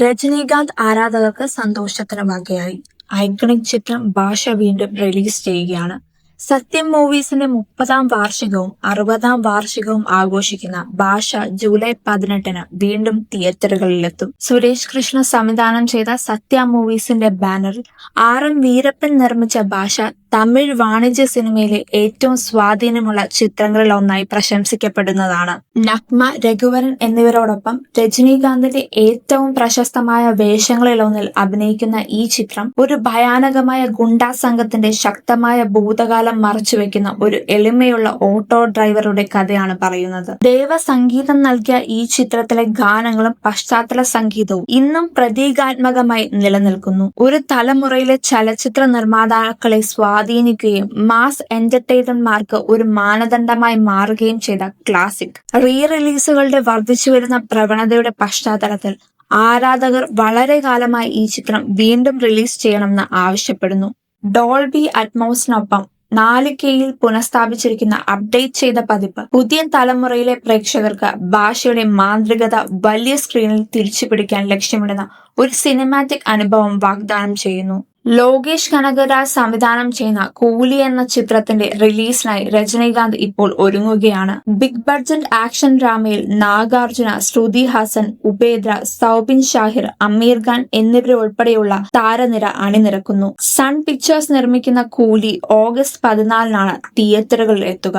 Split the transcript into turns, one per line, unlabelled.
രജനീകാന്ത് ആരാധകർക്ക് സന്തോഷത്തിന് വകയായി. ഐക്കണിക് ചിത്രം ഭാഷ വീണ്ടും റിലീസ് ചെയ്യുകയാണ്. സത്യം മൂവീസിന്റെ 30-ാം വാർഷികവും 60-ാം വാർഷികവും ആഘോഷിക്കുന്ന ഭാഷ ജൂലൈ 18-ന് വീണ്ടും തിയേറ്ററുകളിലെത്തും. സുരേഷ് കൃഷ്ണ സംവിധാനം ചെയ്ത സത്യ മൂവീസിന്റെ ബാനറിൽ RM വീരപ്പൻ നിർമ്മിച്ച ഭാഷ തമിഴ് വാണിജ്യ സിനിമയിലെ ഏറ്റവും സ്വാധീനമുള്ള ചിത്രങ്ങളിൽ ഒന്നായി പ്രശംസിക്കപ്പെടുന്നതാണ്. നഗ്മ, രഘുവരൻ എന്നിവരോടൊപ്പം രജനീകാന്തിന്റെ ഏറ്റവും പ്രശസ്തമായ വേഷങ്ങളിലൊന്നിൽ അഭിനയിക്കുന്ന ഈ ചിത്രം ഒരു ഭയാനകമായ ഗുണ്ടാ സംഘത്തിന്റെ ശക്തമായ ഭൂതകാലം മറച്ചുവെക്കുന്ന ഒരു എളിമയുള്ള ഓട്ടോ ഡ്രൈവറുടെ കഥയാണ് പറയുന്നത്. ദേവസംഗീതം നൽകിയ ഈ ചിത്രത്തിലെ ഗാനങ്ങളും പശ്ചാത്തല സംഗീതവും ഇന്നും പ്രതീകാത്മകമായി നിലനിൽക്കുന്നു. ഒരു തലമുറയിലെ ചലച്ചിത്ര നിർമ്മാതാക്കളെ സ്വാധീനിക്കുകയും മാസ് എന്റർടൈനർമാർക്ക് ഒരു മാനദണ്ഡമായി മാറുകയും ചെയ്ത ക്ലാസിക്. റിലീസുകളുടെ വർദ്ധിച്ചുവരുന്ന പ്രവണതയുടെ പശ്ചാത്തലത്തിൽ ആരാധകർ വളരെ കാലമായി ഈ ചിത്രം വീണ്ടും റിലീസ് ചെയ്യണമെന്ന് ആവശ്യപ്പെടുന്നു. ഡോൾബി അറ്റ്മോസിനൊപ്പം 4Kയിൽ പുനഃസ്ഥാപിച്ചിരിക്കുന്ന അപ്ഡേറ്റ് ചെയ്ത പതിപ്പ് പുതിയ തലമുറയിലെ പ്രേക്ഷകർക്ക് ഭാഷയുടെ മാന്ത്രികത വലിയ സ്ക്രീനിൽ തിരിച്ചുപിടിക്കാൻ ലക്ഷ്യമിടുന്ന ഒരു സിനിമാറ്റിക് അനുഭവം വാഗ്ദാനം ചെയ്യുന്നു. ലോകേഷ് കനകരാജ് സംവിധാനം ചെയ്യുന്ന കൂലി എന്ന ചിത്രത്തിന്റെ റിലീസിനായി രജനീകാന്ത് ഇപ്പോൾ ഒരുങ്ങുകയാണ്. Big budget action ഡ്രാമയിൽ Nagarjuna, Shruti Haasan, Upendra, Soubin Shahir, അമീർ ഖാൻ എന്നിവരുൾപ്പെടെയുള്ള താരനിര അണിനിരക്കുന്നു. സൺ പിക്ചേഴ്സ് നിർമ്മിക്കുന്ന കൂലി ഓഗസ്റ്റ് 14-നാണ് തിയേറ്ററുകളിൽ എത്തുക.